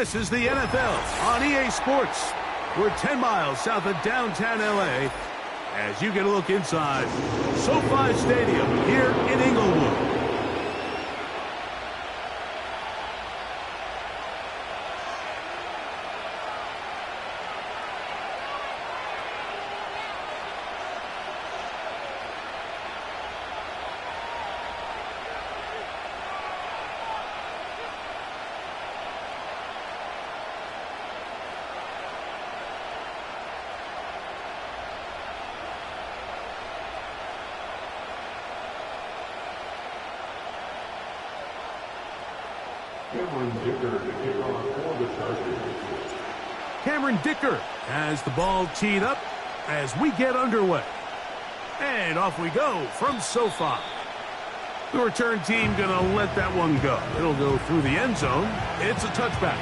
This is the NFL on EA Sports. We're 10 miles south of downtown LA as you get a look inside SoFi Stadium here in Inglewood. Cameron Dicker has the ball teed up as we get underway. And off we go from SoFi. The return team going to let that one go. It'll go through the end zone. It's a touchback.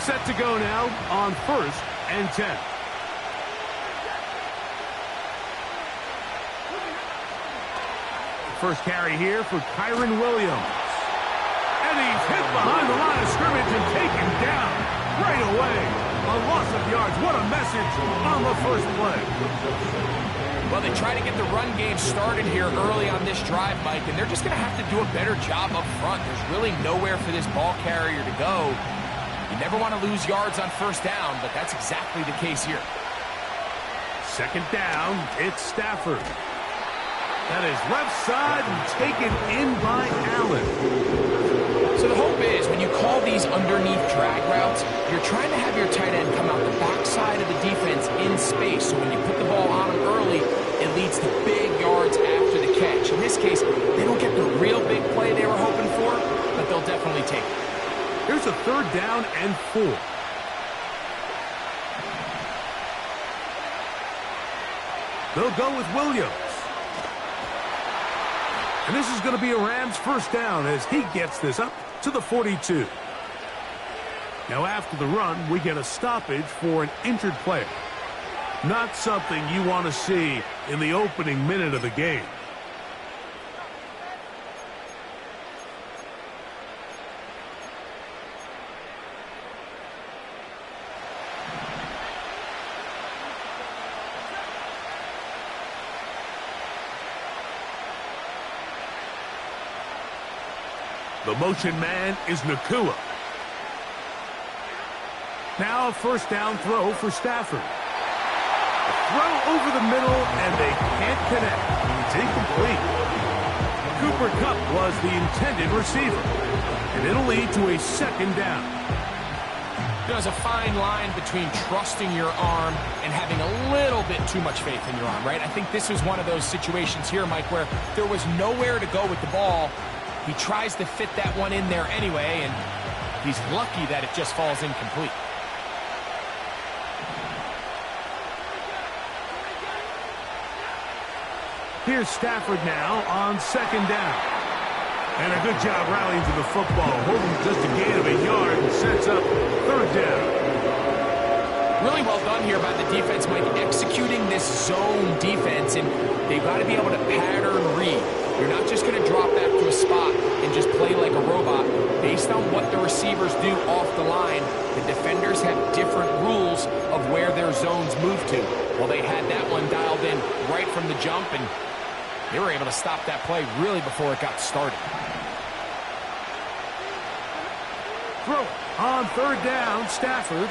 Set to go now on 1st and 10. First carry here for Kyron Williams. And he's hit behind the line of scrimmage and taken down right away. A loss of yards. What a message on the first play. Well, they try to get the run game started here early on this drive, Mike, and they're just going to have to do a better job up front. There's really nowhere for this ball carrier to go. You never want to lose yards on first down, but that's exactly the case here. Second down, it's Stafford. That is left side and taken in by Allen. So the hope is when you call these underneath drag routes, you're trying to have your tight end come out the backside of the defense in space. So when you put the ball on him early, it leads to big yards after the catch. In this case, they don't get the real big play they were hoping for, but they'll definitely take it. Here's a 3rd down and 4. They'll go with Williams. And this is going to be a Rams first down as he gets this up to the 42. Now after the run, we get a stoppage for an injured player. Not something you want to see in the opening minute of the game. The motion man is Nakua. Now a first down throw for Stafford. A throw over the middle, and they can't connect. It's incomplete. Cooper Kupp was the intended receiver, and it'll lead to a 2nd down. There's a fine line between trusting your arm and having a little bit too much faith in your arm, right? I think this is one of those situations here, Mike, where there was nowhere to go with the ball. He tries to fit that one in there anyway, and he's lucky that it just falls incomplete. Here's Stafford now on 2nd down. And a good job rallying to the football, holding just a gain of a yard and sets up 3rd down. Really well done here by the defense, Mike, executing this zone defense, and they've got to be able to pattern read. You're not just going to drop back to a spot and just play like a robot. Based on what the receivers do off the line, the defenders have different rules of where their zones move to. Well, they had that one dialed in right from the jump, and they were able to stop that play really before it got started. Throw on 3rd down, Stafford.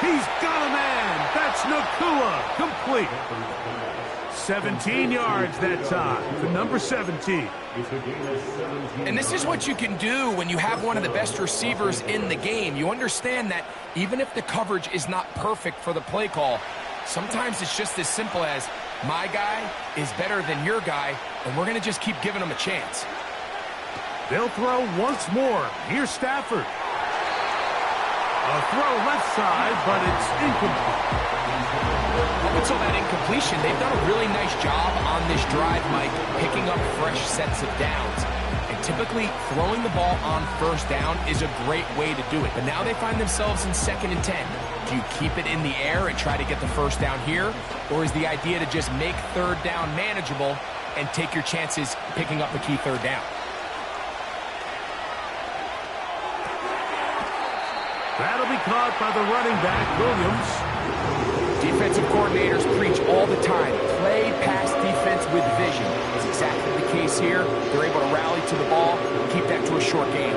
He's got a man. That's Nakua. Complete. 17 yards that time for number 17. And this is what you can do when you have one of the best receivers in the game. You understand that even if the coverage is not perfect for the play call, sometimes it's just as simple as my guy is better than your guy, and we're going to just keep giving him a chance. They'll throw once more. Here's Stafford. A throw left side, but it's incomplete. Up until that incompletion, they've done a really nice job on this drive, Mike, picking up fresh sets of downs. And typically, throwing the ball on first down is a great way to do it. But now they find themselves in 2nd and 10. Do you keep it in the air and try to get the first down here? Or is the idea to just make 3rd down manageable and take your chances picking up a key 3rd down? That'll be caught by the running back, Williams. Defensive coordinators preach all the time, play pass defense with vision. It's exactly the case here. They're able to rally to the ball and keep that to a short game.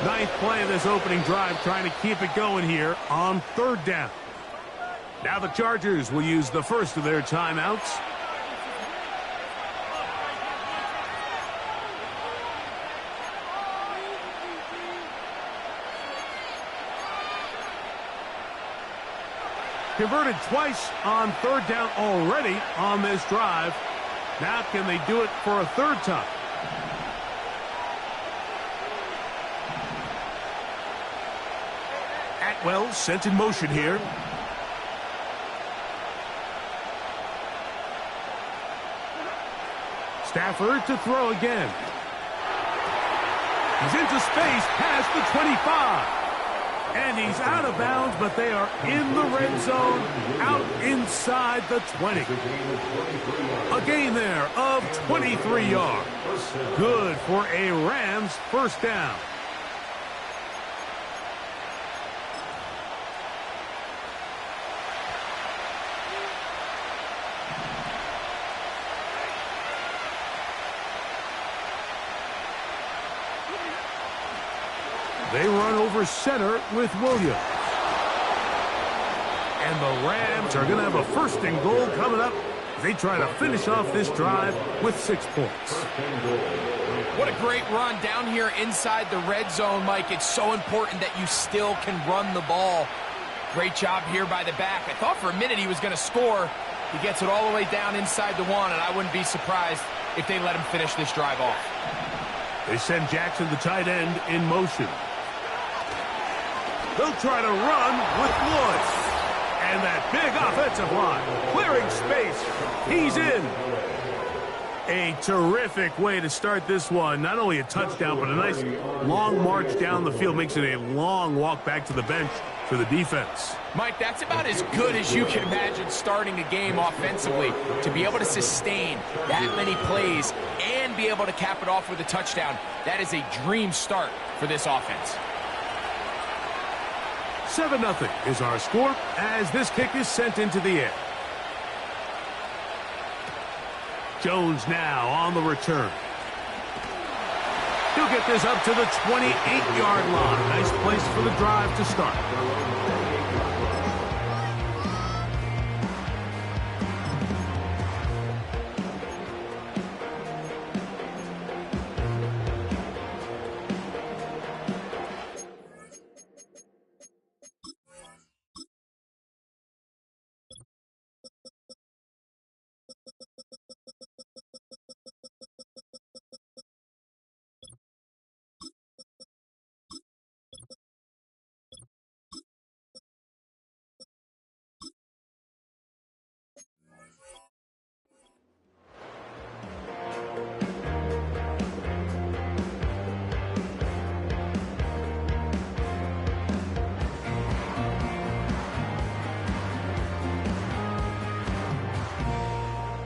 Ninth play of this opening drive, trying to keep it going here on 3rd down. Now the Chargers will use the first of their timeouts. Converted twice on 3rd down already on this drive. Now can they do it for a 3rd time? Atwell sent in motion here. Stafford to throw again. He's into space past the 25. And he's out of bounds, but they are in the red zone, out inside the 20. A gain there of 23 yards. Good for a Rams first down. They run over center with Williams. And the Rams are going to have a 1st and goal coming up. They try to finish off this drive with 6 points. What a great run down here inside the red zone, Mike. It's so important that you still can run the ball. Great job here by the back. I thought for a minute he was going to score. He gets it all the way down inside the 1, and I wouldn't be surprised if they let him finish this drive off. They send Jackson, the tight end, in motion. They'll try to run with Lloyd. And that big offensive line, clearing space. He's in. A terrific way to start this one. Not only a touchdown, but a nice long march down the field. Makes it a long walk back to the bench for the defense. Mike, that's about as good as you can imagine starting a game offensively. To be able to sustain that many plays and be able to cap it off with a touchdown, that is a dream start for this offense. 7-0 is our score as this kick is sent into the air. Jones now on the return. He'll get this up to the 28-yard line. Nice place for the drive to start.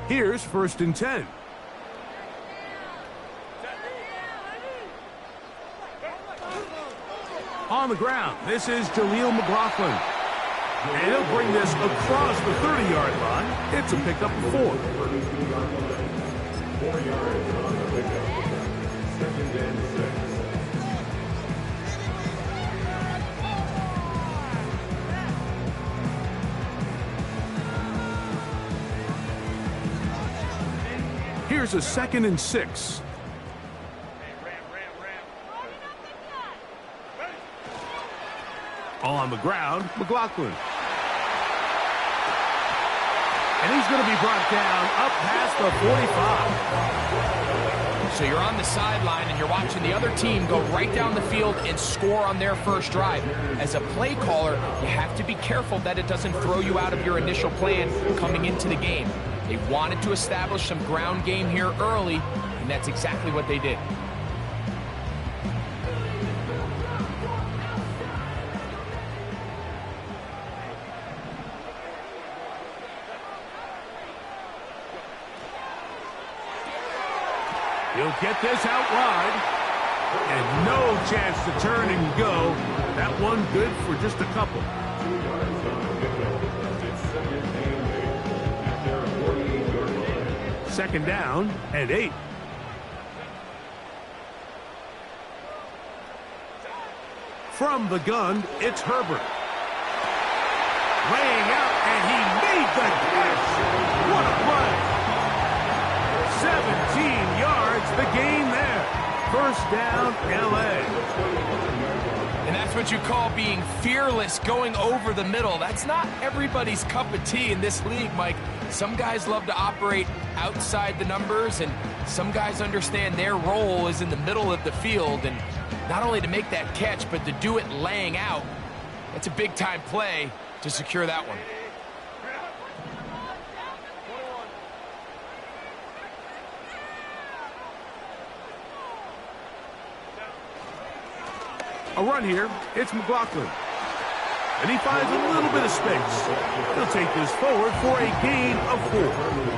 Here's 1st and 10. On the ground, this is Jaleel McLaughlin. And he'll bring this across the 30-yard line. It's a pickup of 4. 4 yards on the pickup. 2nd and 6. Here's a 2nd and 6. On the ground, McLaughlin. And he's going to be brought down up past the 45. So you're on the sideline and you're watching the other team go right down the field and score on their first drive. As a play caller, you have to be careful that it doesn't throw you out of your initial plan coming into the game. They wanted to establish some ground game here early, and that's exactly what they did. He'll get this out wide. And no chance to turn and go. That one good for just a couple. Second down and 8. From the gun, it's Herbert. Laying out, and he made the catch. What a play. 17 yards, the gain there. First down, L.A. And that's what you call being fearless, going over the middle. That's not everybody's cup of tea in this league, Mike. Some guys love to operate outside the numbers, and some guys understand their role is in the middle of the field. And not only to make that catch, but to do it laying out. That's a big-time play to secure that one. A run here, it's McLaughlin. And he finds a little bit of space. He'll take this forward for a gain of 4.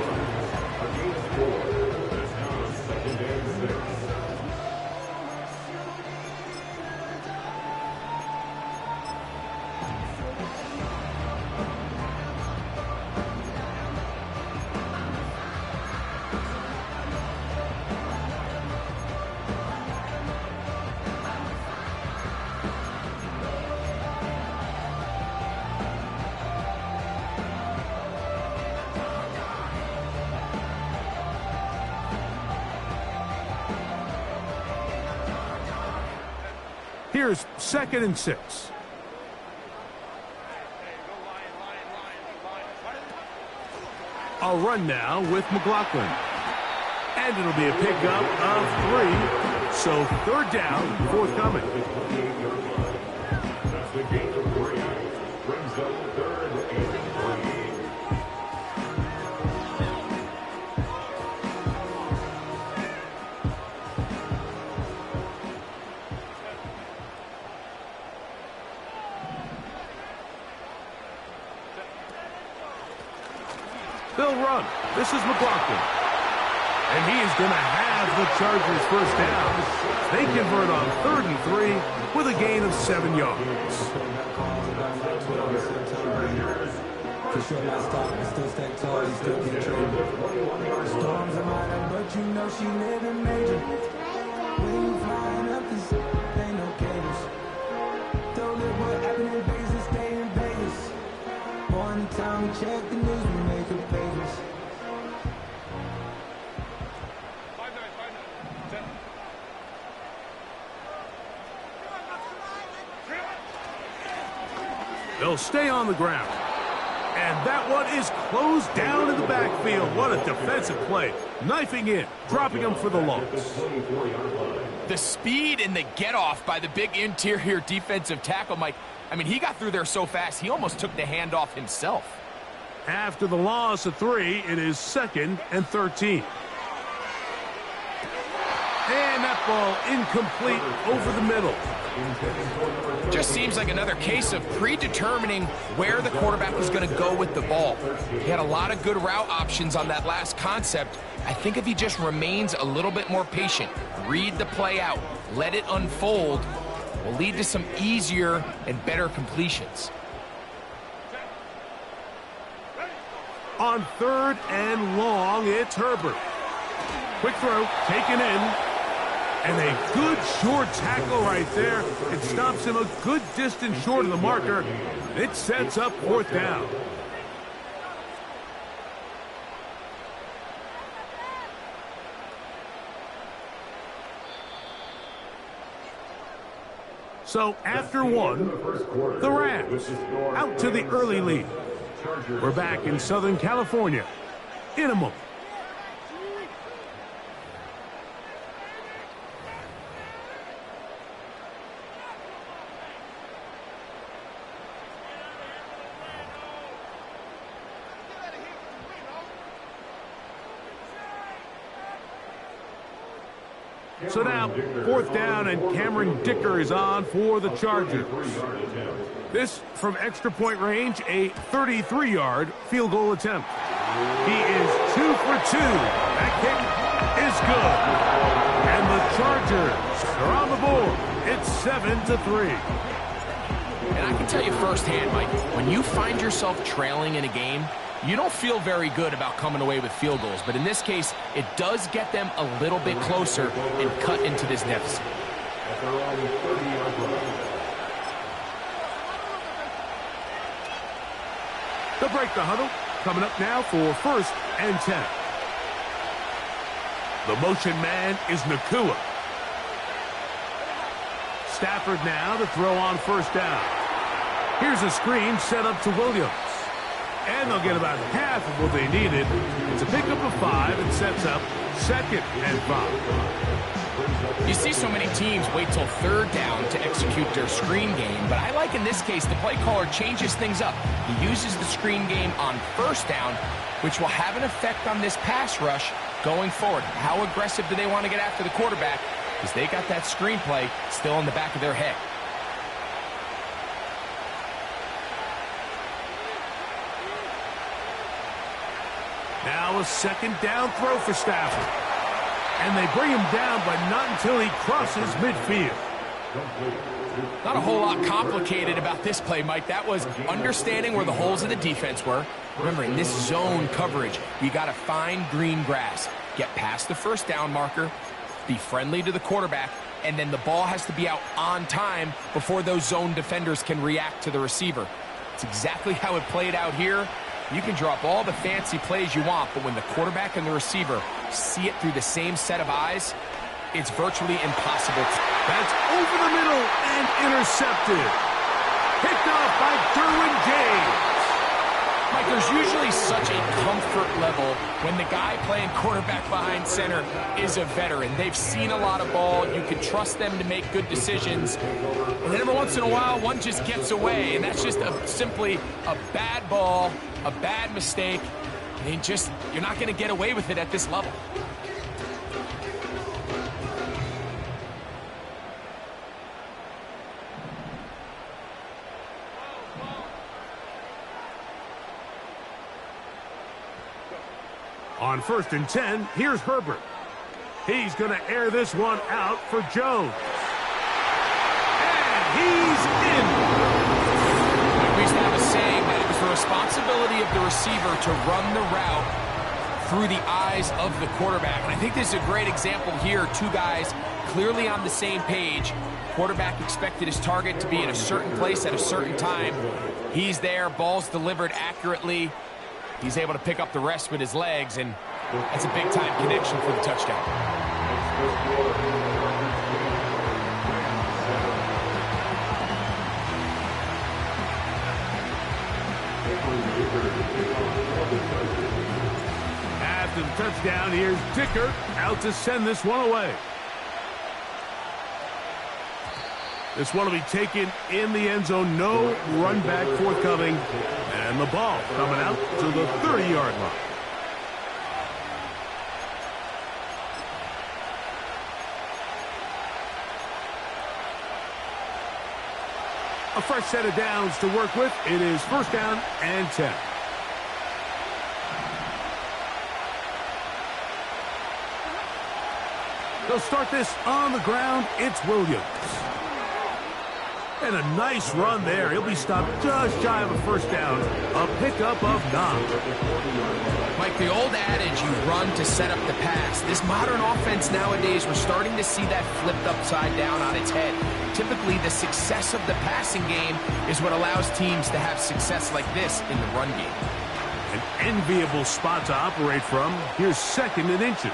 Here's 2nd and 6. A run now with McLaughlin. And it'll be a pickup of 3. So 3rd down, forthcoming. Brings up 3rd and 3. They'll run. This is McLaughlin. And he is going to have the Chargers first down. They convert on 3rd and 3 with a gain of 7 yards. Storms are minor, but you know she living major. When you flying up, this ain't no cables. Don't live what happened in Vegas and stay in Vegas. One time we check the news, we make a pages. They'll stay on the ground. And that one is closed down in the backfield. What a defensive play. Knifing in, dropping him for the loss. The speed and the get-off by the big interior defensive tackle, Mike. I mean, he got through there so fast, he almost took the handoff himself. After the loss of 3, it is 2nd and 13. And that ball incomplete over the middle. Just seems like another case of predetermining where the quarterback was going to go with the ball. He had a lot of good route options on that last concept. I think if he just remains a little bit more patient, read the play out, let it unfold, will lead to some easier and better completions. On 3rd and long, it's Herbert. Quick throw, taken in. And a good short tackle right there. It stops him a good distance short of the marker. It sets up 4th down. So after 1, the Rams out to the early lead. We're back in Southern California in a moment. So now, 4th down, and Cameron Dicker is on for the Chargers. This from extra point range, a 33-yard field goal attempt. He is 2 for 2. That kick is good. And the Chargers are on the board. It's 7-3. And I can tell you firsthand, Mike, when you find yourself trailing in a game, you don't feel very good about coming away with field goals. But in this case, it does get them a little bit closer and cut into this deficit. They'll break the huddle. Coming up now for 1st and 10. The motion man is Nakua. Stafford now to throw on 1st down. Here's a screen set up to Williams. And they'll get about half of what they needed. It's a pickup of 5 and sets up 2nd and 5. You see so many teams wait till 3rd down to execute their screen game, but I like in this case the play caller changes things up. He uses the screen game on 1st down, which will have an effect on this pass rush going forward. How aggressive do they want to get after the quarterback? Because they got that screenplay still in the back of their head. Now a 2nd down throw for Stafford. And they bring him down, but not until he crosses midfield. Not a whole lot complicated about this play, Mike. That was understanding where the holes in the defense were. Remember, in this zone coverage, you got to find green grass. Get past the 1st down marker, be friendly to the quarterback, and then the ball has to be out on time before those zone defenders can react to the receiver. It's exactly how it played out here. You can drop all the fancy plays you want, but when the quarterback and the receiver see it through the same set of eyes, it's virtually impossible. That's over the middle and intercepted. Picked off by Derwin James. Mike, there's usually such a comfort level when the guy playing quarterback behind center is a veteran. They've seen a lot of ball. You can trust them to make good decisions. And then every once in a while, one just gets away, and that's just simply a bad ball, a bad mistake. And you're not going to get away with it at this level. On 1st and 10, here's Herbert. He's going to air this one out for Jones. And he's in. We used to have a saying that it was the responsibility of the receiver to run the route through the eyes of the quarterback. And I think this is a great example here. 2 guys clearly on the same page. Quarterback expected his target to be in a certain place at a certain time. He's there, ball's delivered accurately. He's able to pick up the rest with his legs, and that's a big-time connection for the touchdown. After the touchdown, here's Dicker out to send this one away. This one will be taken in the end zone. No run back forthcoming. And the ball coming out to the 30-yard line. A fresh set of downs to work with. It is 1st down and 10. They'll start this on the ground. It's Williams. And a nice run there. He'll be stopped just shy of a 1st down. A pickup of 9. Like the old adage, you run to set up the pass. This modern offense nowadays, we're starting to see that flipped upside down on its head. Typically, the success of the passing game is what allows teams to have success like this in the run game. An enviable spot to operate from. Here's 2nd and inches.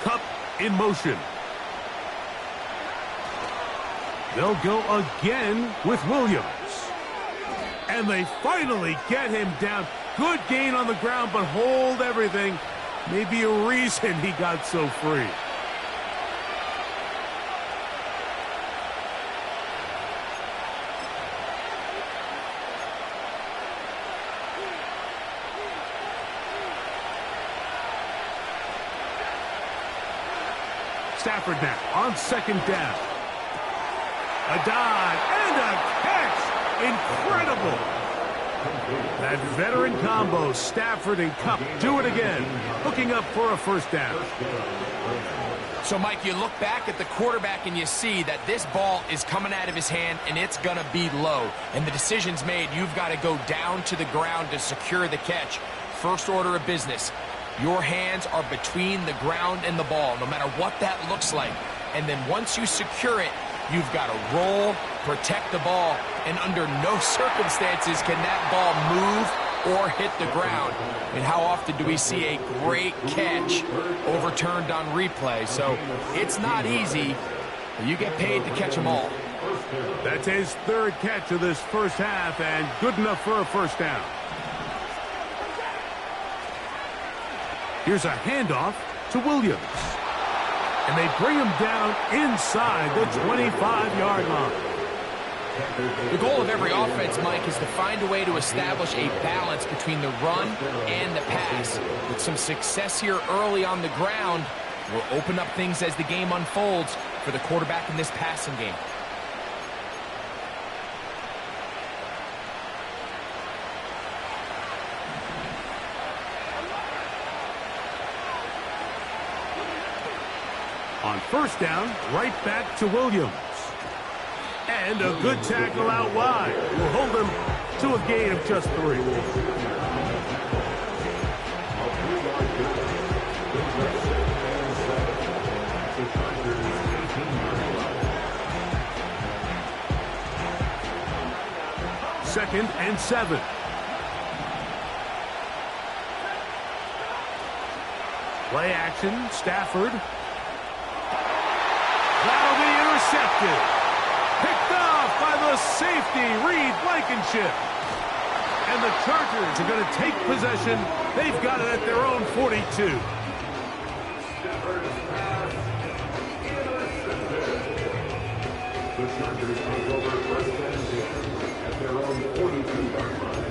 Cup in motion. They'll go again with Williams. And they finally get him down. Good gain on the ground, but hold everything. Maybe a reason he got so free. Stafford now on second down. A dive and a catch. Incredible. That veteran combo, Stafford and Kupp, do it again. Hooking up for a first down. So, Mike, you look back at the quarterback and you see that this ball is coming out of his hand and it's going to be low. And the decision's made. You've got to go down to the ground to secure the catch. First order of business. Your hands are between the ground and the ball, no matter what that looks like. And then once you secure it, you've got to roll, protect the ball, and under no circumstances can that ball move or hit the ground. And how often do we see a great catch overturned on replay? So it's not easy, but you get paid to catch them all. That's his third catch of this first half, and good enough for a first down. Here's a handoff to Williams. And they bring him down inside the 25-yard line. The goal of every offense, Mike, is to find a way to establish a balance between the run and the pass. With some success here early on the ground, will open up things as the game unfolds for the quarterback in this passing game. On first down, right back to Williams. And a good tackle out wide will hold him to a gain of just 3. Second and 7. Play action, Stafford. That'll be intercepted. Picked off by the safety, Reed Blankenship. And the Chargers are going to take possession. They've got it at their own 42. The Chargers take over first and 10 at their own 42-yard line.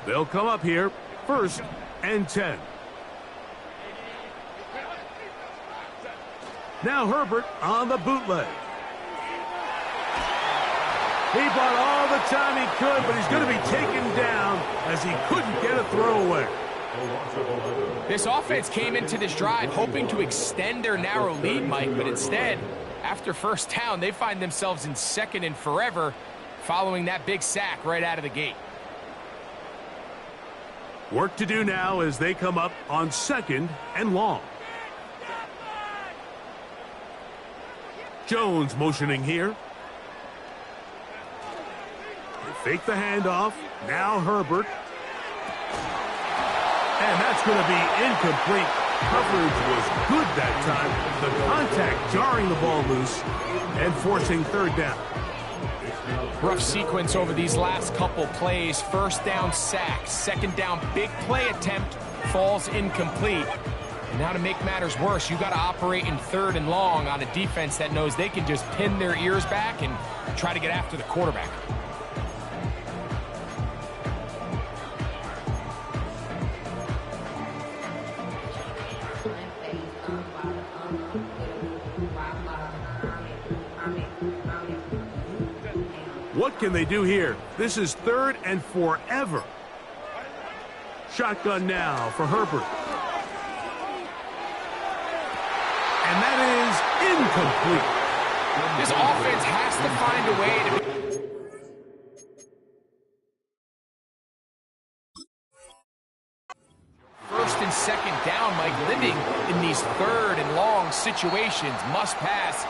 They'll come up here, first and 10. Now Herbert on the bootleg. He bought all the time he could, but he's going to be taken down as he couldn't get a throwaway. This offense came into this drive hoping to extend their narrow lead, Mike, but instead, after first down, they find themselves in second and forever following that big sack right out of the gate. Work to do now as they come up on second and long. Jones motioning here. They fake the handoff. Now Herbert. And that's going to be incomplete. Coverage was good that time. The contact jarring the ball loose and forcing third down. Rough sequence over these last couple plays. First down sack. Second down big play attempt falls incomplete. And now to make matters worse, you got to operate in third and long on a defense that knows they can just pin their ears back and try to get after the quarterback. What can they do here? This is third and forever. Shotgun now for Herbert. And that is incomplete. This offense has to find a way to... First and second down, Mike, living in these third and long situations, must pass,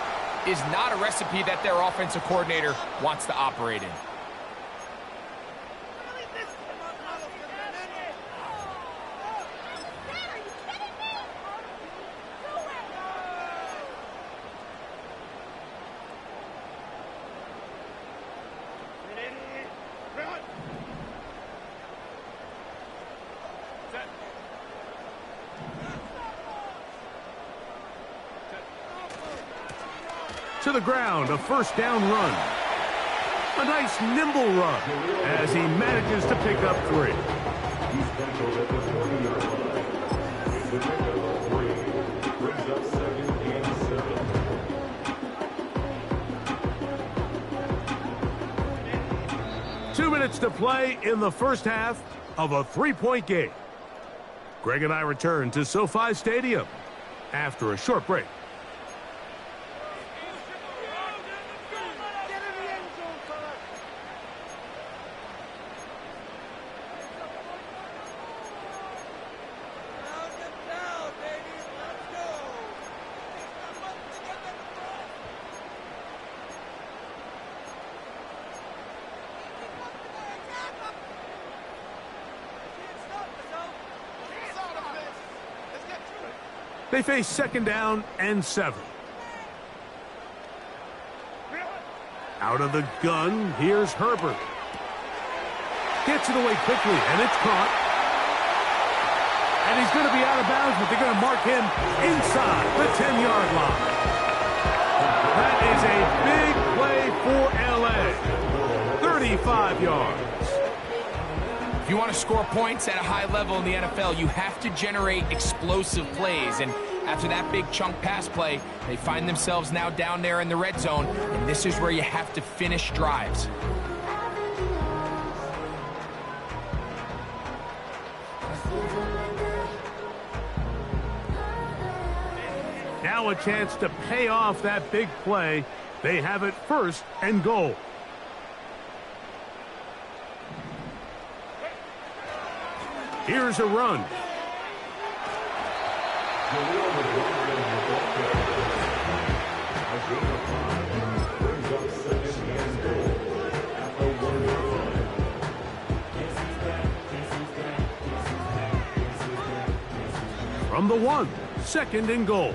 is not a recipe that their offensive coordinator wants to operate in. To the ground, a first down run. A nice nimble run as he manages to pick up 3. He's tackled at the 40-yard line. The pickup of 3 brings up 2nd and 7. 2 minutes to play in the first half of a 3-point game. Greg and I return to SoFi Stadium after a short break. They face 2nd down and 7. Out of the gun, here's Herbert. Gets it away quickly, and it's caught. And he's going to be out of bounds, but they're going to mark him inside the 10-yard line. That is a big play for L.A. 35 yards. If you want to score points at a high level in the NFL, you have to generate explosive plays. And after that big chunk pass play, they find themselves now down there in the red zone. And this is where you have to finish drives. Now a chance to pay off that big play. They have it 1st and goal. Here's a run. From the 1, 2nd and goal.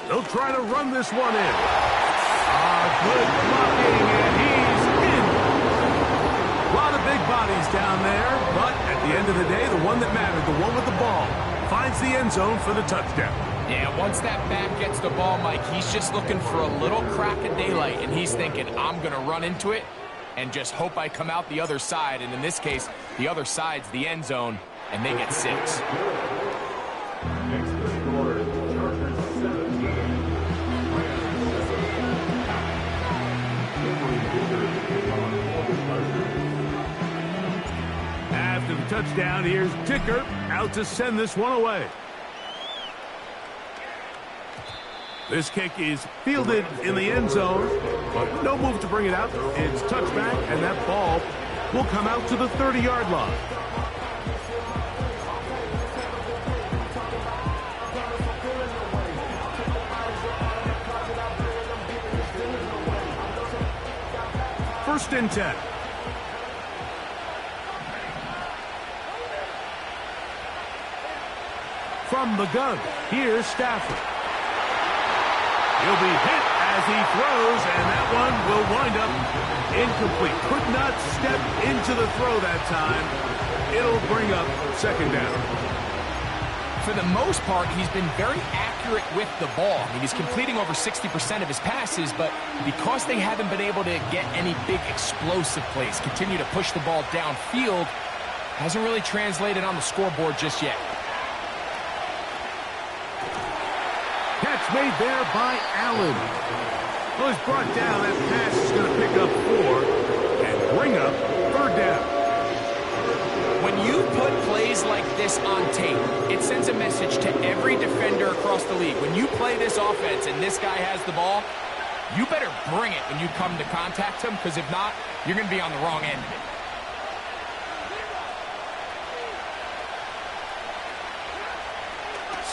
They'll try to run this one in. Good blocking, and he's in. A lot of big bodies down there, but at the end of the day, the one that mattered, the one with the ball, finds the end zone for the touchdown. Yeah, once that back gets the ball, Mike, he's just looking for a little crack of daylight, and he's thinking, I'm going to run into it and just hope I come out the other side. And in this case, the other side's the end zone, and they get 6. Next to score, Chargers 17. After the touchdown, here's Dicker out to send this one away. This kick is fielded in the end zone, but no move to bring it out. It's touchback, and that ball will come out to the 30-yard line. First and 10. From the gun, here's Stafford. He'll be hit as he throws, and that one will wind up incomplete. Could not step into the throw that time. It'll bring up 2nd down. For the most part, he's been very accurate with the ball. I mean, he's completing over 60% of his passes, but because they haven't been able to get any big explosive plays, continue to push the ball downfield, hasn't really translated on the scoreboard just yet. Catch made there by Allen. Well, he's brought down. That pass is going to pick up 4 and bring up 3rd down. When you put plays like this on tape, it sends a message to every defender across the league. When you play this offense and this guy has the ball, you better bring it when you come to contact him, because if not, you're going to be on the wrong end of it.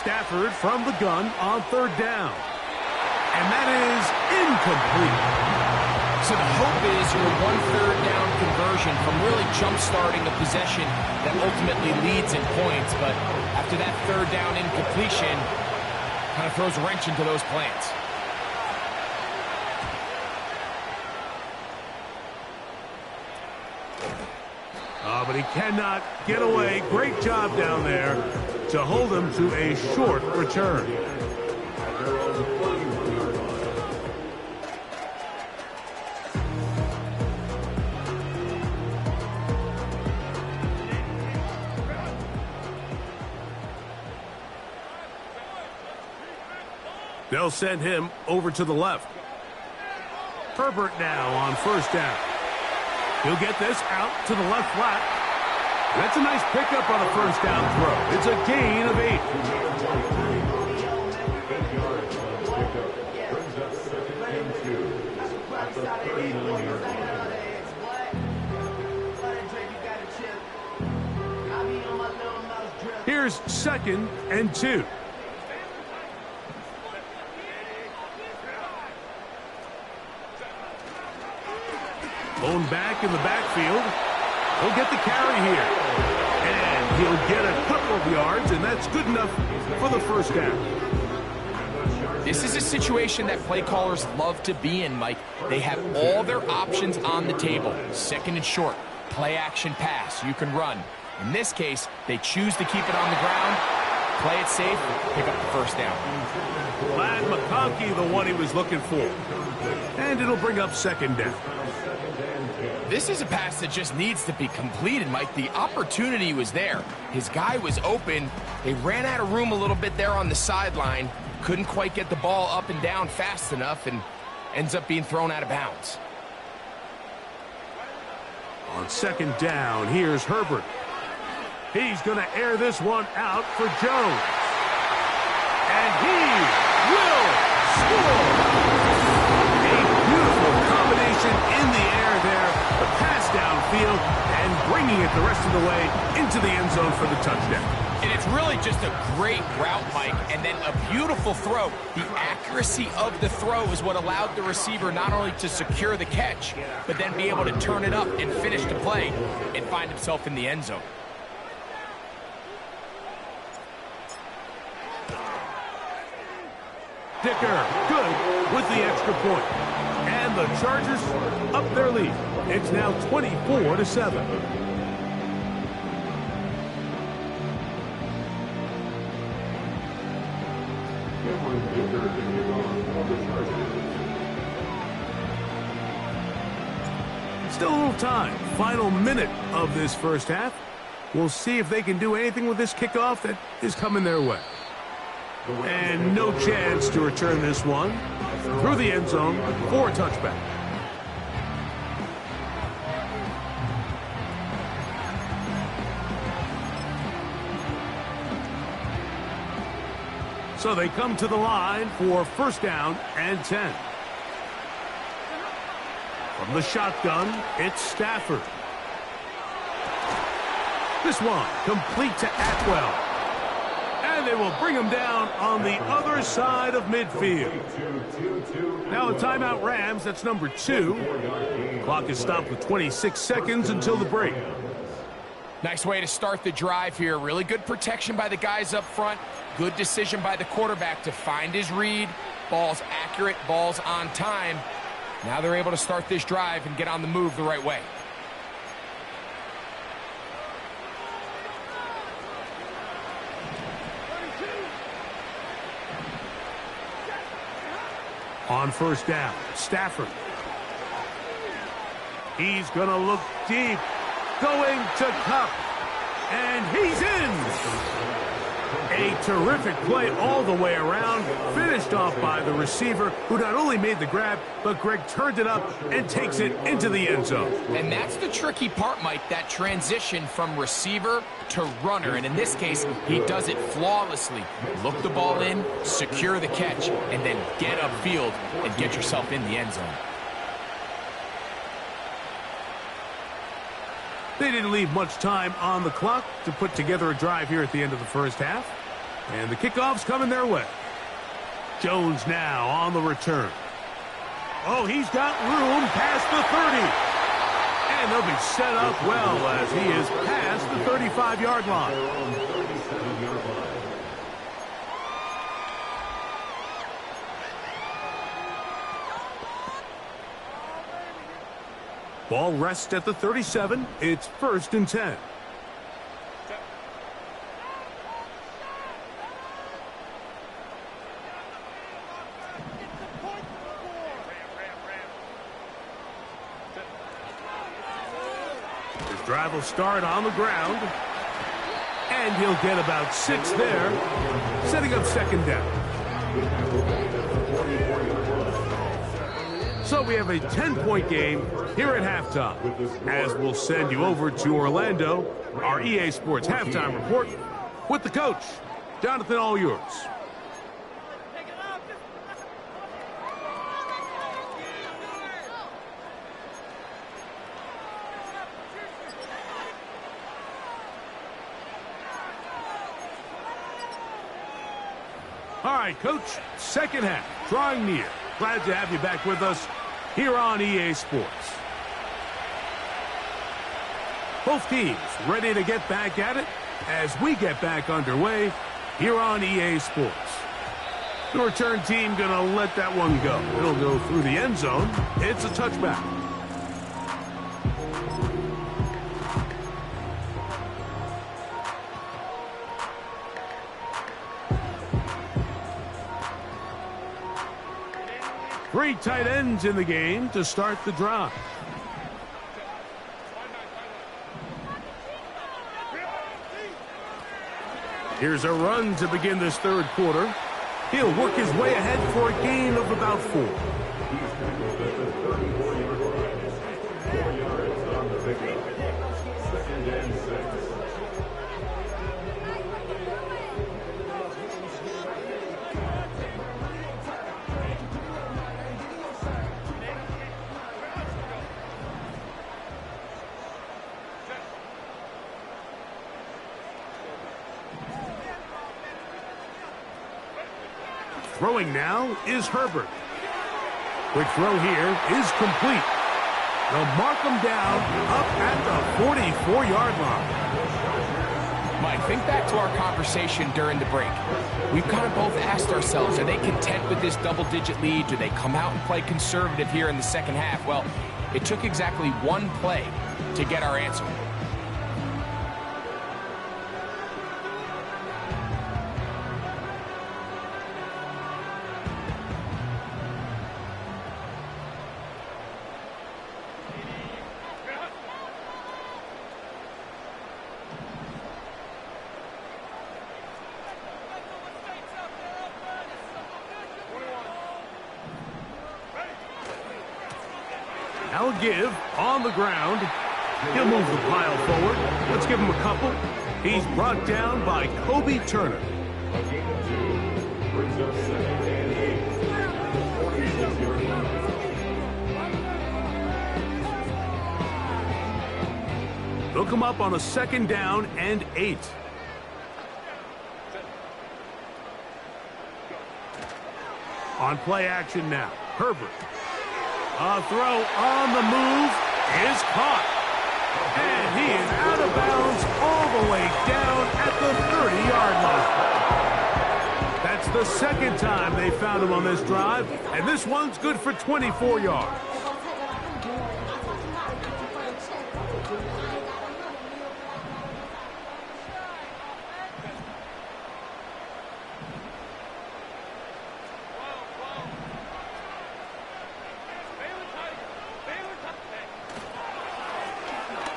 Stafford from the gun on 3rd down. And that is incomplete. So the hope is your 1/3 down conversion from really jump-starting a possession that ultimately leads in points. But after that 3rd down incompletion, kind of throws a wrench into those plans. Oh, but he cannot get away. Great job down there to hold him to a short return. They'll send him over to the left. Herbert now on first down. He'll get this out to the left flat. That's a nice pickup on a first down throw. It's a gain of 8. Here's 2nd and 2. Blown back in the backfield. He'll get the carry here. And he'll get a couple of yards, and that's good enough for the first down. This is a situation that play callers love to be in, Mike. They have all their options on the table. 2nd and short, play action pass, you can run. In this case, they choose to keep it on the ground, play it safe, pick up the first down. Glad McConkey the one he was looking for. And it'll bring up 2nd down. This is a pass that just needs to be completed, Mike. The opportunity was there. His guy was open. They ran out of room a little bit there on the sideline. Couldn't quite get the ball up and down fast enough and ends up being thrown out of bounds. On 2nd down, here's Herbert. He's going to air this one out for Jones. And he will score. A beautiful combination in the air there. The pass downfield and bringing it the rest of the way into the end zone for the touchdown. And it's really just a great route, Mike, and then a beautiful throw. The accuracy of the throw is what allowed the receiver not only to secure the catch, but then be able to turn it up and finish the play and find himself in the end zone. Dicker, good with the extra point. And the Chargers up their lead. It's now 24-7. Still a little time. Final minute of this first half. We'll see if they can do anything with this kickoff that is coming their way. And no chance to return this one through the end zone for a touchback. So they come to the line for first down and 10. From the shotgun, it's Stafford. This one complete to Atwell. And they will bring him down on the other side of midfield. Now a timeout Rams, that's number 2. Clock is stopped with 26 seconds until the break. Nice way to start the drive here. Really good protection by the guys up front. Good decision by the quarterback to find his read. Ball's accurate, ball's on time. Now they're able to start this drive and get on the move the right way. On first down, Stafford. He's going to look deep. Going to Cup. And he's in. A terrific play all the way around. Finished off by the receiver, who not only made the grab, but Greg turned it up and takes it into the end zone. And that's the tricky part, Mike, that transition from receiver to runner. And in this case, he does it flawlessly. Look the ball in, secure the catch, and then get upfield and get yourself in the end zone. They didn't leave much time on the clock to put together a drive here at the end of the first half. And the kickoff's coming their way. Jones now on the return. Oh, he's got room past the 30. And they'll be set up well as he is past the 35-yard line. Ball rests at the 37. It's 1st and 10. His drive will start on the ground. And he'll get about 6 there, setting up 2nd down. So we have a 10-point game here at halftime. As we'll send you over to Orlando, our EA Sports halftime report with the coach. Jonathan, all yours. All right, Coach, 2nd half, drawing near. Glad to have you back with us here on EA Sports. Both teams ready to get back at it as we get back underway here on EA Sports. The return team going to let that one go. It'll go through the end zone. It's a touchback. Three tight ends in the game to start the drive. Here's a run to begin this 3rd quarter. He'll work his way ahead for a gain of about 4. Throwing now is Herbert. Quick throw here is complete. They'll mark him down up at the 44-yard line. Mike, think back to our conversation during the break. We've kind of both asked ourselves, are they content with this double-digit lead? Do they come out and play conservative here in the 2nd half? Well, it took exactly one play to get our answer. Now give on the ground. He'll move the pile forward. Let's give him a couple. He's brought down by Kobe Turner. A gain of 2 brings up 2nd and 8. 46-yard line. They'll come up on a 2nd down and 8. On play action now. Herbert. A throw on the move is caught. And he is out of bounds all the way down at the 30-yard line. That's the 2nd time they found him on this drive, and this one's good for 24 yards.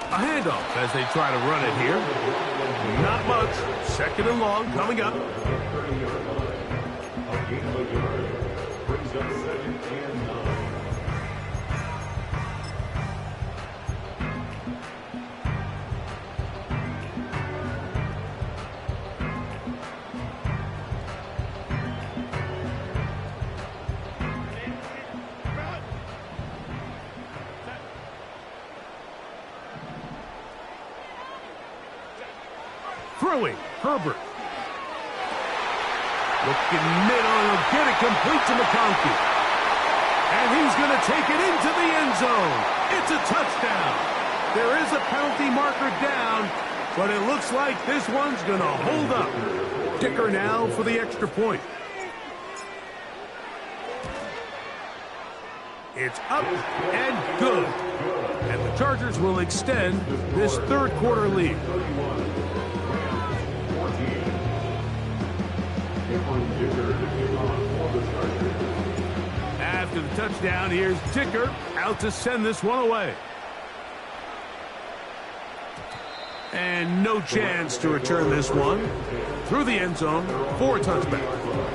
A handoff as they try to run it here. Not much. 2nd and long coming up. 30-yard line. A gain of a yard brings up 2nd and 9. Throwing, Herbert. Looking middle, he'll get it complete to McConkey. And he's going to take it into the end zone. It's a touchdown. There is a penalty marker down, but it looks like this one's going to hold up. Dicker now for the extra point. It's up and good. And the Chargers will extend this third quarter lead. After the touchdown, here's Dicker out to send this one away. And no chance to return this one through the end zone for a touchback.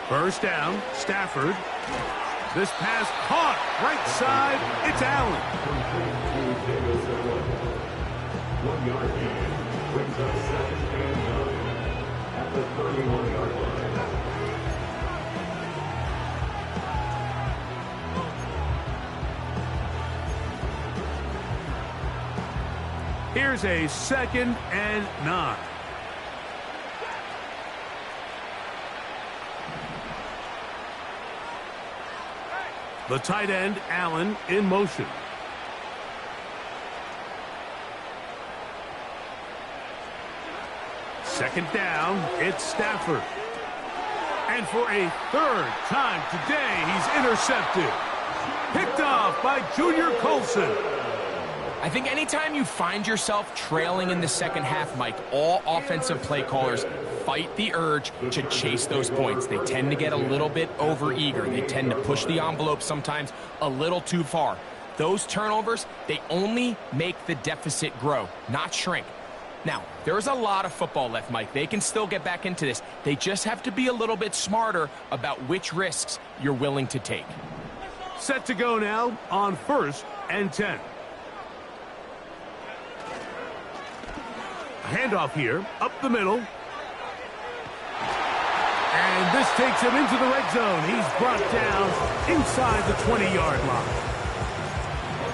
First down, Stafford. This pass caught right side. It's Allen. 1 yard gain brings up 2nd and 9 at the 31-yard line. Here's a 2nd and 9. The tight end, Allen, in motion. Second down, it's Stafford. And for a third time today, he's intercepted. Picked off by Junior Colson. I think anytime you find yourself trailing in the second half, Mike, all offensive play callers fight the urge to chase those points. They tend to get a little bit overeager. They tend to push the envelope sometimes a little too far. Those turnovers, they only make the deficit grow, not shrink. Now, there's a lot of football left, Mike. They can still get back into this. They just have to be a little bit smarter about which risks you're willing to take. Set to go now on 1st and 10. A handoff here, up the middle. And this takes him into the red zone. He's brought down inside the 20-yard line.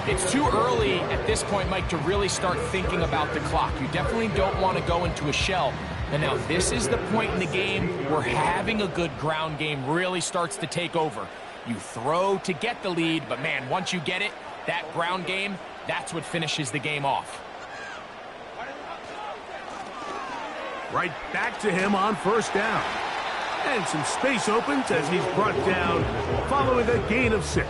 It's too early at this point, Mike, to really start thinking about the clock. You definitely don't want to go into a shell. And now this is the point in the game where having a good ground game really starts to take over. You throw to get the lead, but man, once you get it, that ground game, that's what finishes the game off. Right back to him on 1st down. And some space opens as he's brought down following a gain of 6.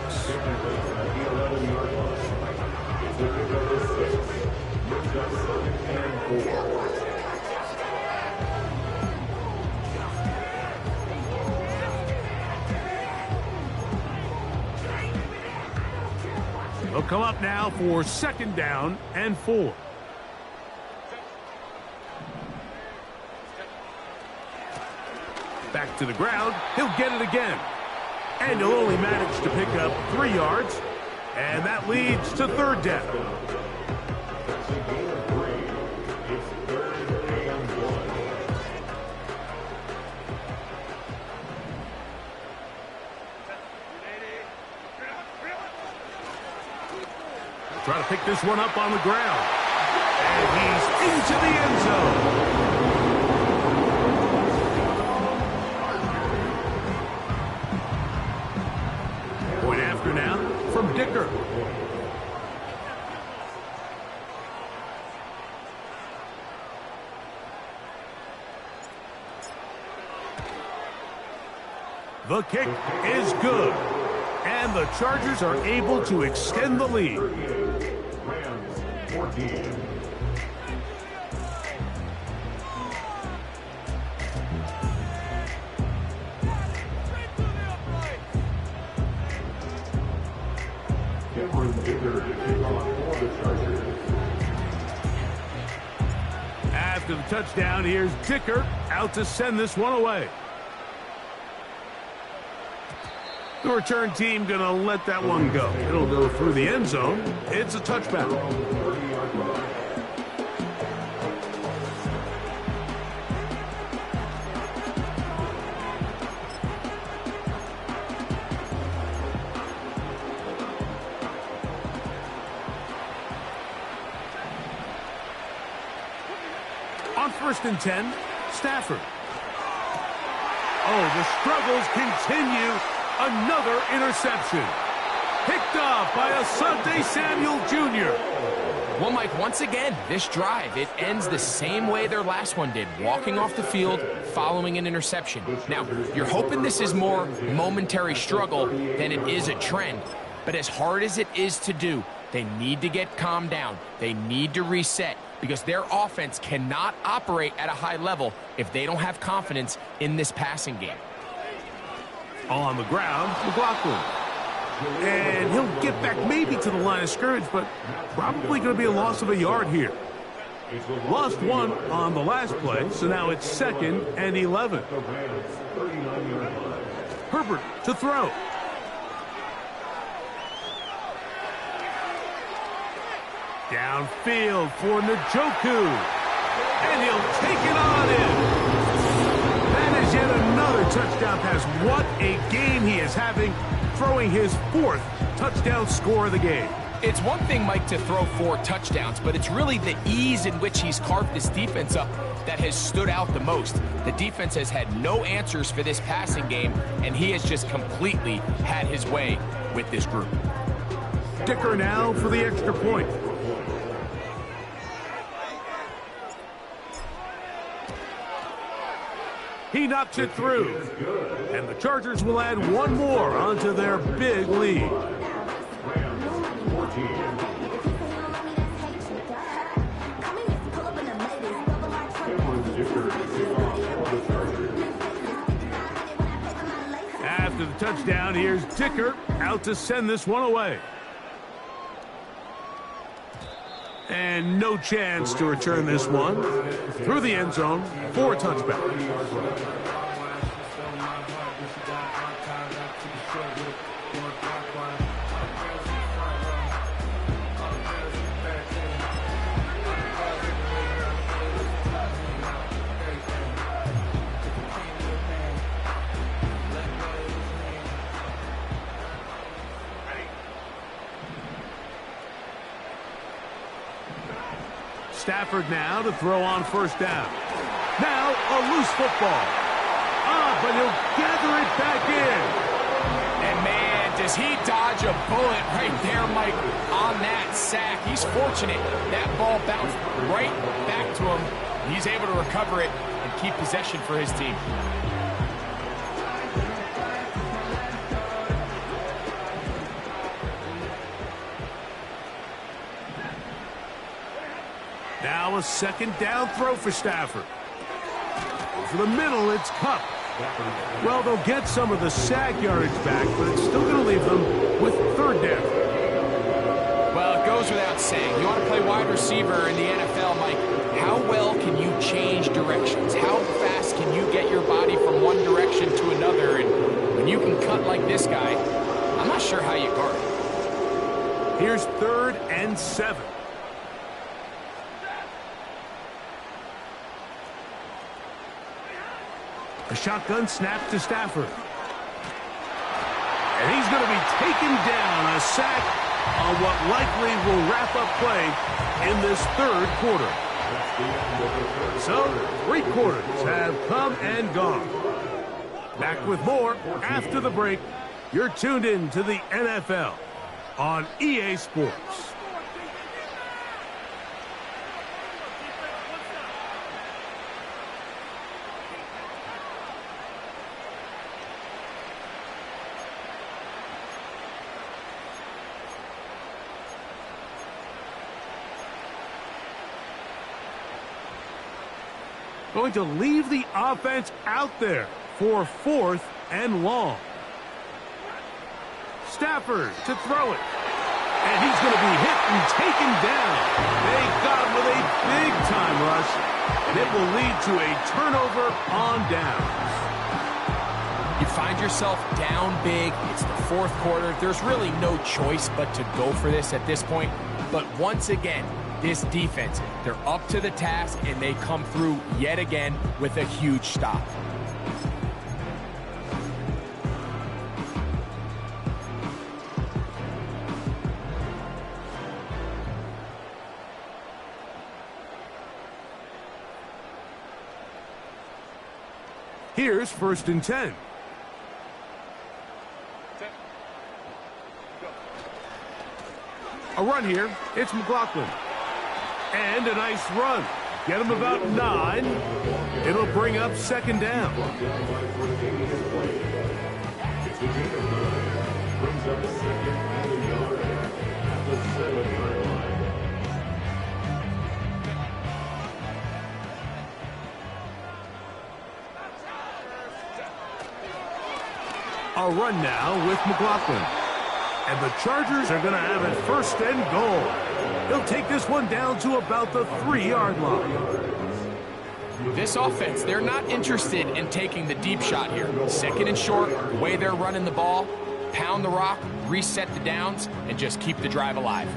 They'll come up now for 2nd down and 4. Back to the ground. He'll get it again. And he'll only manage to pick up 3 yards. And that leads to 3rd down. Try to pick this one up on the ground. And he's into the end zone. Point after now from Dicker. The kick is good. And the Chargers are able to extend the lead. Rams 14. After the touchdown, here's Dicker out to send this one away. The return team going to let that one go. It'll go through the end zone. It's a touchback. On 1st and 10, Stafford. Oh, the struggles continue. Another interception. Picked off by Asante Samuel Jr. Well, Mike, once again, this drive, it ends the same way their last one did, walking off the field following an interception. Now, you're hoping this is more momentary struggle than it is a trend, but as hard as it is to do, they need to get calmed down. They need to reset because their offense cannot operate at a high level if they don't have confidence in this passing game. On the ground, McLaughlin. And he'll get back maybe to the line of scrimmage, but probably going to be a loss of a yard here. Lost one on the last play, so now it's 2nd and 11. Herbert to throw. Downfield for Njoku. And he'll take it on in. That is yet another touchdown pass. What a game he is having, throwing his 4th touchdown score of the game. It's one thing, Mike, to throw 4 touchdowns, but it's really the ease in which he's carved this defense up that has stood out the most. The defense has had no answers for this passing game, and he has just completely had his way with this group. Dicker now for the extra point. He knocks it through. And the Chargers will add one more onto their big lead. After the touchdown, here's Dicker out to send this one away. And no chance to return this one through the end zone for a touchback. Stafford now to throw on 1st down. Now a loose football. But he'll gather it back in. And man, does he dodge a bullet right there, Mike, on that sack. He's fortunate. That ball bounced right back to him. He's able to recover it and keep possession for his team. Now a 2nd down throw for Stafford. For the middle, it's Kupp. Well, they'll get some of the sack yardage back, but it's still going to leave them with 3rd down. Well, it goes without saying. You want to play wide receiver in the NFL, Mike. How well can you change directions? How fast can you get your body from one direction to another? And when you can cut like this guy, I'm not sure how you guard it. Here's 3rd and 7. A shotgun snap to Stafford. And he's going to be taken down. A sack on what likely will wrap up play in this 3rd quarter. So, 3 quarters have come and gone. Back with more after the break. You're tuned in to the NFL on EA Sports. Going to leave the offense out there for 4th and long. Stafford to throw it. And he's going to be hit and taken down. They got him with a big-time rush, and it will lead to a turnover on downs. You find yourself down big. It's the 4th quarter. There's really no choice but to go for this at this point. But once again, this defense, they're up to the task, and they come through yet again with a huge stop. Here's 1st and 10. A run here. It's McLaughlin. And a nice run. Get him about 9. It'll bring up 2nd down. It's the gain of 9. Brings up 2nd and a yard at the 7-yard line. A run now with McLaughlin. And the Chargers are going to have it 1st and goal. They'll take this one down to about the 3-yard line. This offense, they're not interested in taking the deep shot here. 2nd and short, the way they're running the ball, pound the rock, reset the downs, and just keep the drive alive.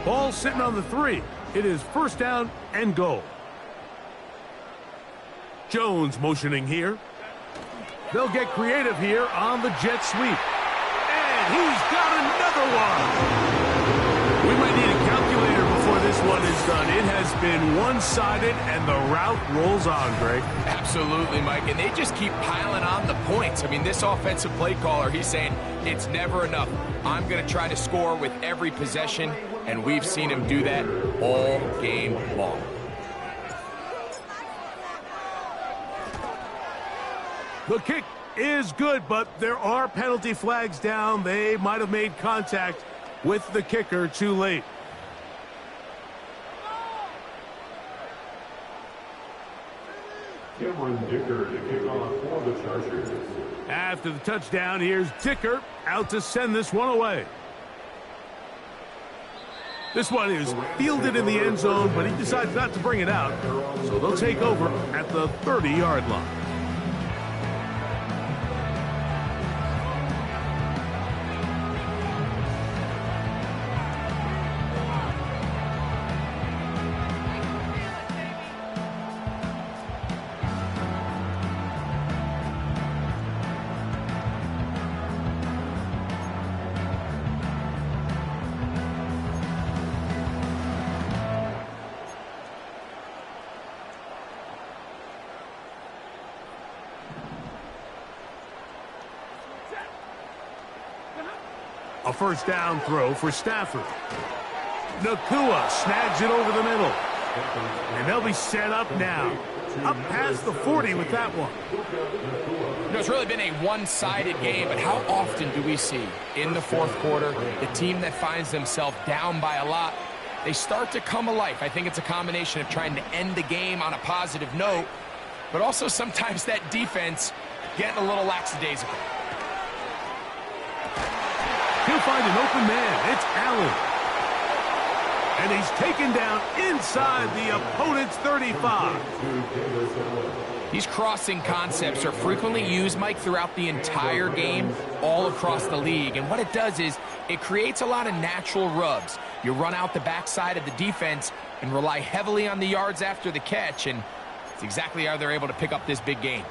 Ball sitting on the 3. It is 1st down and goal. Jones motioning here. They'll get creative here on the jet sweep. And he's got another one. We might need a calculator before this one is done. It has been one-sided, and the route rolls on, Greg. Absolutely, Mike, and they just keep piling on the points. I mean, this offensive play caller, he's saying it's never enough. I'm going to try to score with every possession, and we've seen him do that all game long. The kick is good, but there are penalty flags down. They might have made contact with the kicker too late. Cameron Dicker to kick off for the Chargers. After the touchdown, here's Dicker out to send this one away. This one is fielded in the end zone, but he decides not to bring it out. So they'll take over at the 30-yard line. A 1st down throw for Stafford. Nakua snags it over the middle. And they'll be set up now. Up past the 40 with that one. You know, it's really been a one-sided game, but how often do we see in the 4th quarter the team that finds themselves down by a lot, they start to come alive. I think it's a combination of trying to end the game on a positive note, but also sometimes that defense getting a little lackadaisical. He'll find an open man. It's Allen. And he's taken down inside the opponent's 35. These crossing concepts are frequently used, Mike, throughout the entire game, all across the league. And what it does is it creates a lot of natural rubs. You run out the backside of the defense and rely heavily on the yards after the catch, and it's exactly how they're able to pick up this big gain.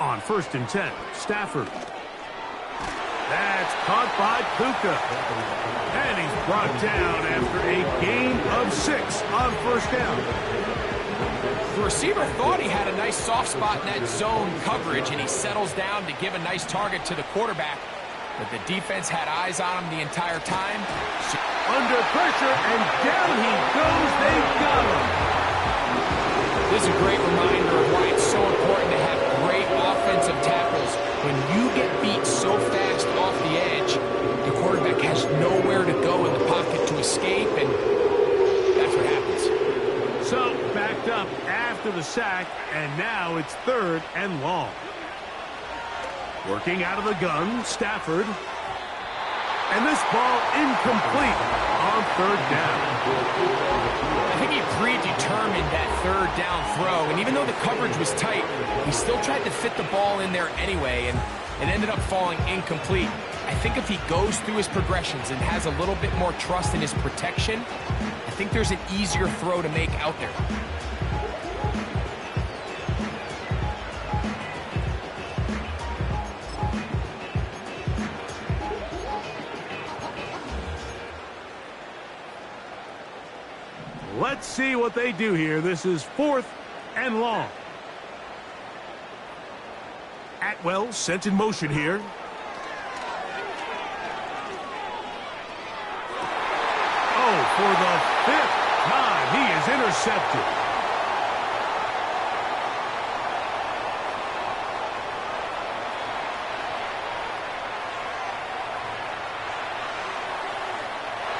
On 1st and 10, Stafford. That's caught by Puka. And he's brought down after a gain of 6 on 1st down. The receiver thought he had a nice soft spot in that zone coverage, and he settles down to give a nice target to the quarterback. But the defense had eyes on him the entire time. Under pressure, and down he goes. They got him. This is a great reminder of why it's so important to have great offensive tackles. When you get beat so fast off the edge, the quarterback has nowhere to go in the pocket to escape, and that's what happens. So, backed up after the sack, and now it's 3rd and long. Working out of the gun, Stafford. And this ball incomplete. on third down. I think he predetermined that third down throw, and even though the coverage was tight, he still tried to fit the ball in there anyway, and it ended up falling incomplete. I think if he goes through his progressions and has a little bit more trust in his protection, I think there's an easier throw to make out there. Let's see what they do here. This is 4th and long. Atwell sent in motion here. Oh, for the 5th time, he is intercepted.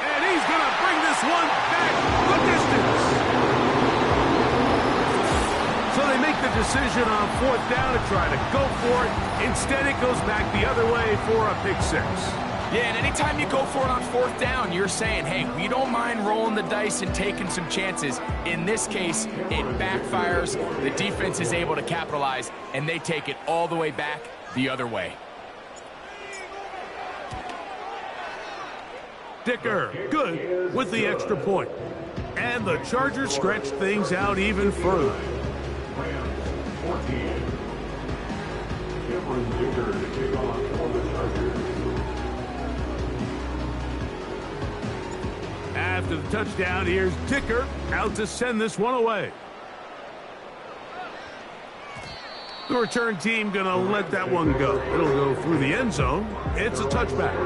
And he's going to bring this one back the distance. So they make the decision on 4th down to try to go for it. Instead, it goes back the other way for a pick 6. Yeah, and anytime you go for it on 4th down, you're saying, hey, we don't mind rolling the dice and taking some chances. In this case, it backfires. The defense is able to capitalize, and they take it all the way back the other way. Dicker, good with the extra point. And the Chargers stretch things out even further. Rams 14. Cameron Dicker to kick off for the Chargers. After the touchdown, here's Dicker out to send this one away. The return team going to let that one go. It'll go through the end zone. It's a touchback.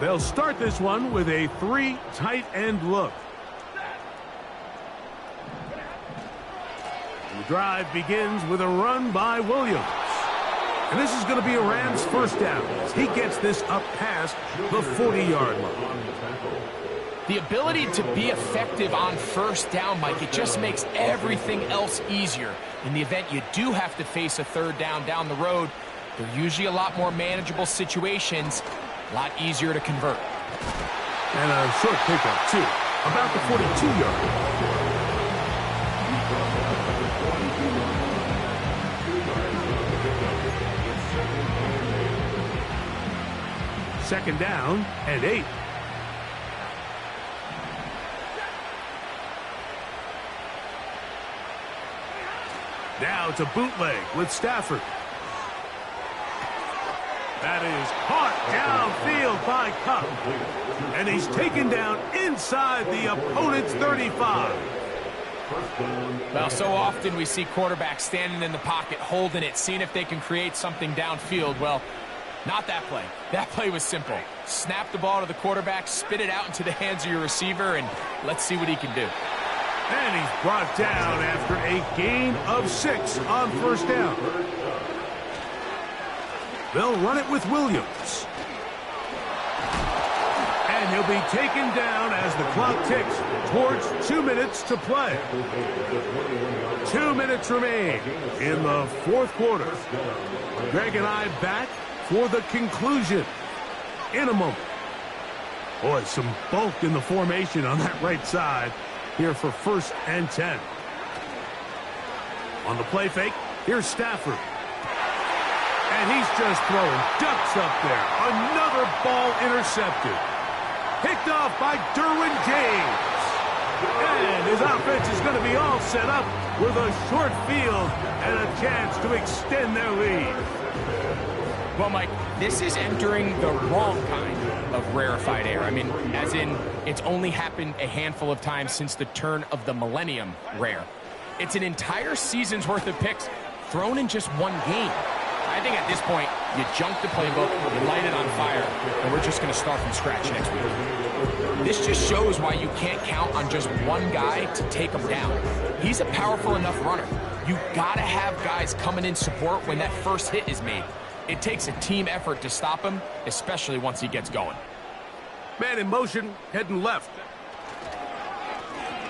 They'll start this one with a 3 tight end look. The drive begins with a run by Williams. And this is going to be a Rams first down as he gets this up past the 40-yard line. The ability to be effective on first down, Mike, it just makes everything else easier. In the event you do have to face a 3rd down the road, they're usually a lot more manageable situations. A lot easier to convert. And a short pickup, too. About the 42-yard. Second down and 8. Now to bootleg with Stafford. That is caught downfield by Cup. And he's taken down inside the opponent's 35. Well, so often we see quarterbacks standing in the pocket, holding it, seeing if they can create something downfield. Well, not that play. That play was simple. Snap the ball to the quarterback, spit it out into the hands of your receiver, and let's see what he can do. And he's brought down after a gain of 6 on first down. They'll run it with Williams. And he'll be taken down as the clock ticks towards 2 minutes to play. 2 minutes remain in the 4th quarter. Greg and I back for the conclusion in a moment. Boy, some bulk in the formation on that right side here for 1st and 10. On the play fake, here's Stafford. And he's just throwing ducks up there. Another ball intercepted. Picked off by Derwin James. And his offense is going to be all set up with a short field and a chance to extend their lead. Well, Mike, this is entering the wrong kind of rarefied air. I mean, as in, it's only happened a handful of times since the turn of the millennium rare. It's an entire season's worth of picks thrown in just one game. I think at this point, you junk the playbook, you light it on fire, and we're just going to start from scratch next week. This just shows why you can't count on just one guy to take him down. He's a powerful enough runner. You got to have guys coming in support when that first hit is made. It takes a team effort to stop him, especially once he gets going. Man in motion, heading left.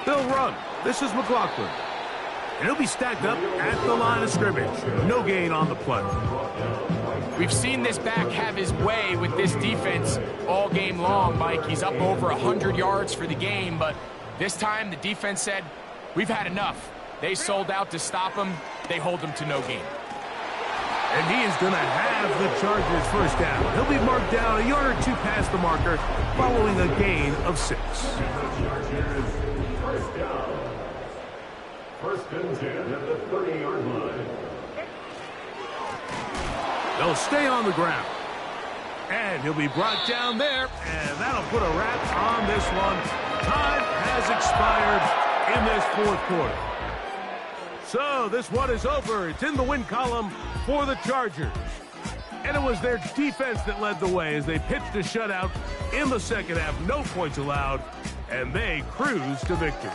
They'll run. This is McLaughlin. And he'll be stacked up at the line of scrimmage. No gain on the play. We've seen this back have his way with this defense all game long, Mike. He's up over 100 yards for the game, but this time the defense said, we've had enough. They sold out to stop him. They hold him to no gain. And he is going to have the Chargers first down. He'll be marked down a yard or two past the marker following a gain of 6. First down. First and 10 at the 30-yard line. They'll stay on the ground. And he'll be brought down there, and that'll put a wrap on this one. Time has expired in this fourth quarter. So this one is over. It's in the win column for the Chargers. And it was their defense that led the way as they pitched a shutout in the second half. No points allowed, and they cruised to victory.